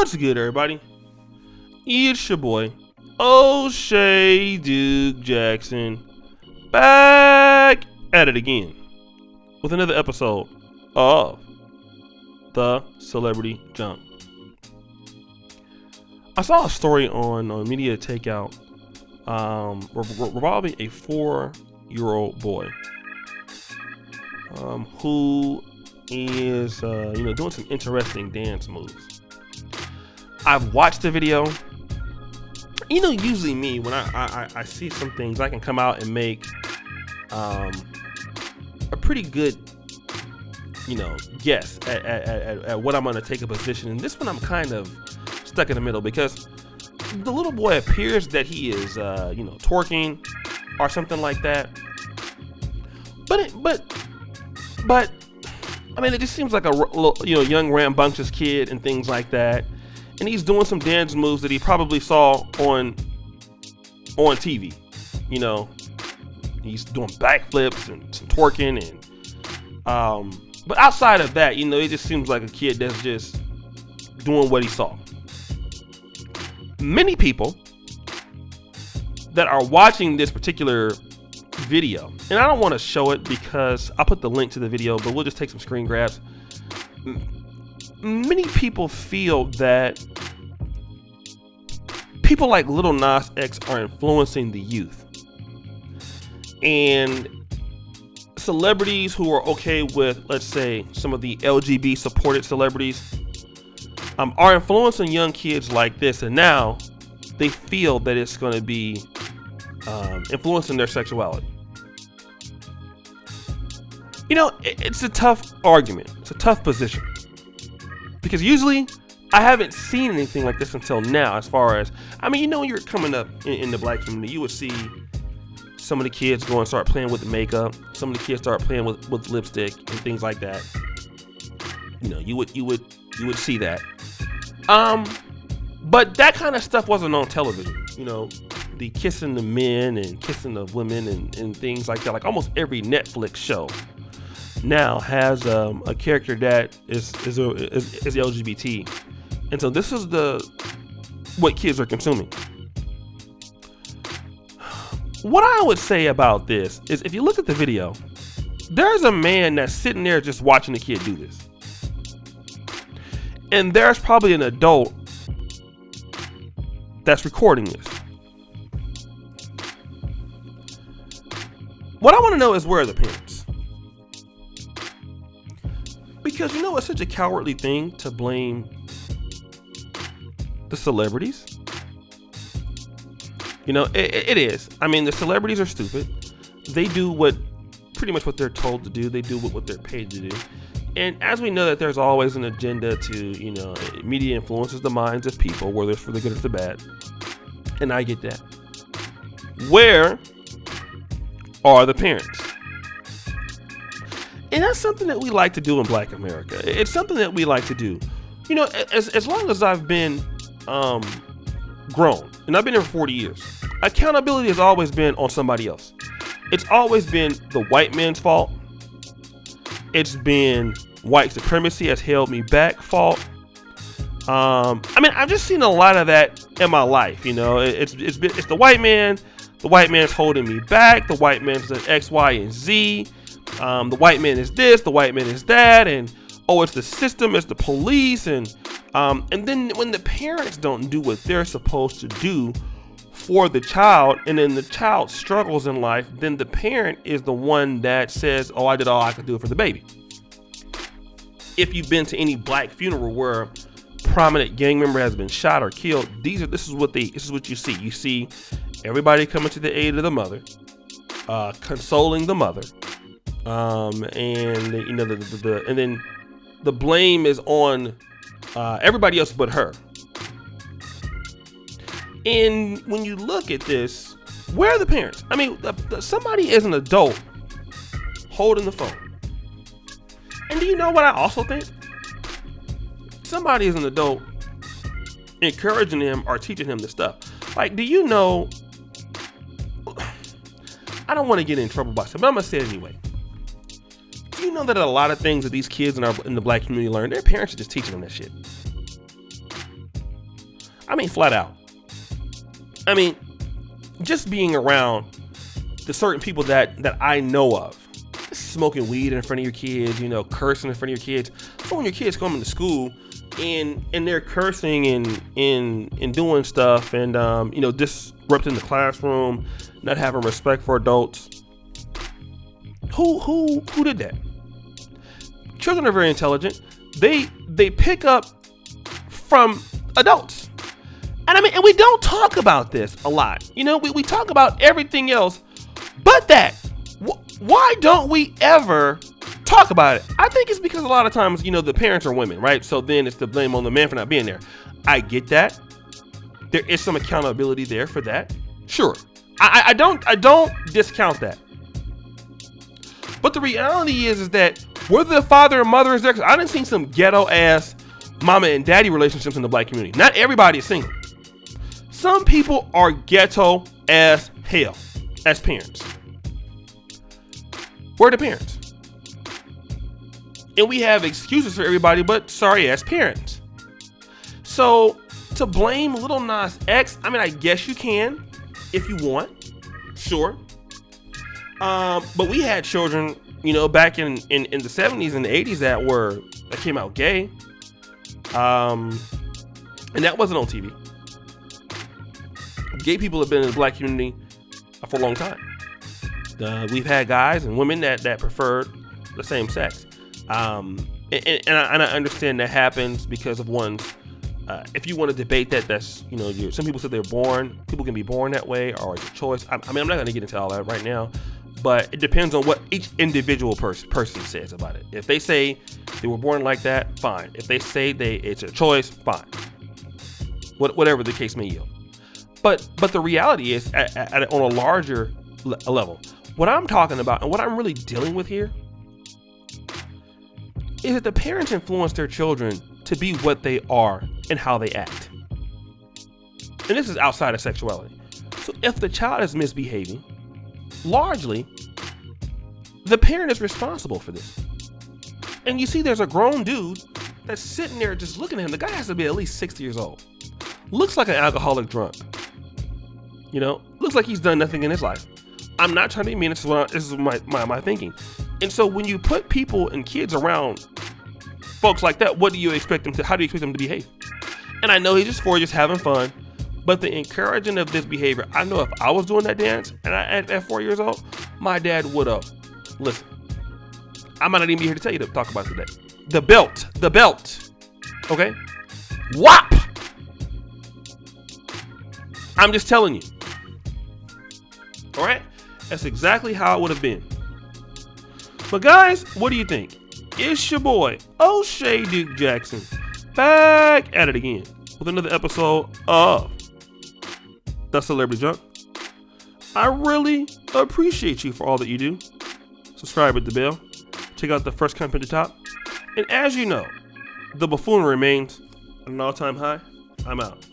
What's good, everybody? It's your boy, O'Shea Duke Jackson, back at it again with another episode of The Celebrity Jump. I saw a story on Media Takeout revolving a 4-year-old boy who is doing some interesting dance moves. I've watched the video. Usually me, when I see some things, I can come out and make a pretty good guess at what I'm going to take a position. And this one I'm kind of stuck in the middle because the little boy appears that he is twerking or something like that. But I mean, it just seems like a young rambunctious kid and things like that. And he's doing some dance moves that he probably saw on TV. He's doing backflips and some twerking and but outside of that, it just seems like a kid that's just doing what he saw. Many people that are watching this particular video, and I don't want to show it because I'll put the link to the video, but we'll just take some screen grabs. Many people feel that people like Lil Nas X are influencing the youth, and celebrities who are okay with, let's say, some of the LGBT supported celebrities are influencing young kids like this, and now they feel that it's going to be influencing their sexuality. It's a tough argument. It's a tough position. Because usually I haven't seen anything like this until now, as far as, when you're coming up in the black community, you would see some of the kids go and start playing with the makeup. Some of the kids start playing with lipstick and things like that. You would see that. But that kind of stuff wasn't on television. The kissing the men and kissing the women and things like that. Like almost every Netflix show now has a character that is LGBT, and so this is what kids are consuming. What I would say about this is, if you look at the video, there's a man that's sitting there just watching the kid do this, and there's probably an adult that's recording this. What I want to know is, where are the parents? Because it's such a cowardly thing to blame the celebrities. It is. The celebrities are stupid. They do pretty much what they're told to do. They do what they're paid to do. And as we know that there's always an agenda to, media influences the minds of people, whether it's for the good or the bad. And I get that. Where are the parents? And that's something that we like to do in Black America. It's something that we like to do. As long as I've been grown, and I've been here for 40 years, accountability has always been on somebody else. It's always been the white man's fault. It's been white supremacy has held me back fault. I've just seen a lot of that in my life. It's the white man. The white man's holding me back. The white man's an X, Y, and Z. The white man is this, the white man is that, and it's the system, it's the police, and then when the parents don't do what they're supposed to do for the child, and then the child struggles in life, then the parent is the one that says, I did all I could do for the baby. If you've been to any black funeral where a prominent gang member has been shot or killed, this is what you see. You see everybody coming to the aid of the mother, consoling the mother. And then the blame is on everybody else but her. And when you look at this, where are the parents? Somebody is an adult holding the phone. And do you know what I also think? Somebody is an adult encouraging him or teaching him this stuff. Like, do you know? I don't want to get in trouble by something, but I'm gonna say it anyway. Do you know that a lot of things that these kids in the black community learn, their parents are just teaching them that shit? I mean, flat out. I mean, just being around the certain people that I know of, smoking weed in front of your kids, cursing in front of your kids. So when your kids come into school and they're cursing and doing stuff and disrupting the classroom, not having respect for adults, who did that? Children are very intelligent. They pick up from adults. And and we don't talk about this a lot. We talk about everything else but that. Why don't we ever talk about it? I think it's because a lot of times, the parents are women, right? So then it's the blame on the man for not being there. I get that. There is some accountability there for that. Sure. I don't discount that. But the reality is that whether the father and mother is there, because I done seen some ghetto ass mama and daddy relationships in the black community. Not everybody is single. Some people are ghetto as hell as parents. Where are the parents? And we have excuses for everybody, but sorry ass parents. So to blame Lil Nas X, I guess you can if you want. Sure. But we had children, back in the 70s and the 80s that came out gay. And that wasn't on TV. Gay people have been in the black community for a long time. We've had guys and women that preferred the same sex. And I understand that happens because of one's, if you want to debate that's, some people say they're born, people can be born that way or it's a choice. I'm not going to get into all that right now, but it depends on what each individual person says about it. If they say they were born like that, fine. If they say it's a choice, fine. Whatever the case may yield. But the reality is, on a larger level, what I'm talking about and what I'm really dealing with here is that the parents influence their children to be what they are and how they act. And this is outside of sexuality. So if the child is misbehaving, largely, the parent is responsible for this. And you see there's a grown dude that's sitting there just looking at him. The guy has to be at least 60 years old. Looks like an alcoholic drunk. Looks like he's done nothing in his life. I'm not trying to be mean. This is my thinking. And so when you put people and kids around folks like that, how do you expect them to behave? And I know he's just having fun, but the encouraging of this behavior, I know if I was doing that dance and at 4 years old, my dad would have, listen, I might not even be here to tell you to talk about it today. The belt, okay? WAP! I'm just telling you. All right? That's exactly how it would have been. But guys, what do you think? It's your boy, O'Shea Duke Jackson, back at it again with another episode of The Celebrity Junk. I really appreciate you for all that you do. Subscribe with the bell. Check out the first comment at the top. And as you know, the buffoonery remains at an all-time high. I'm out.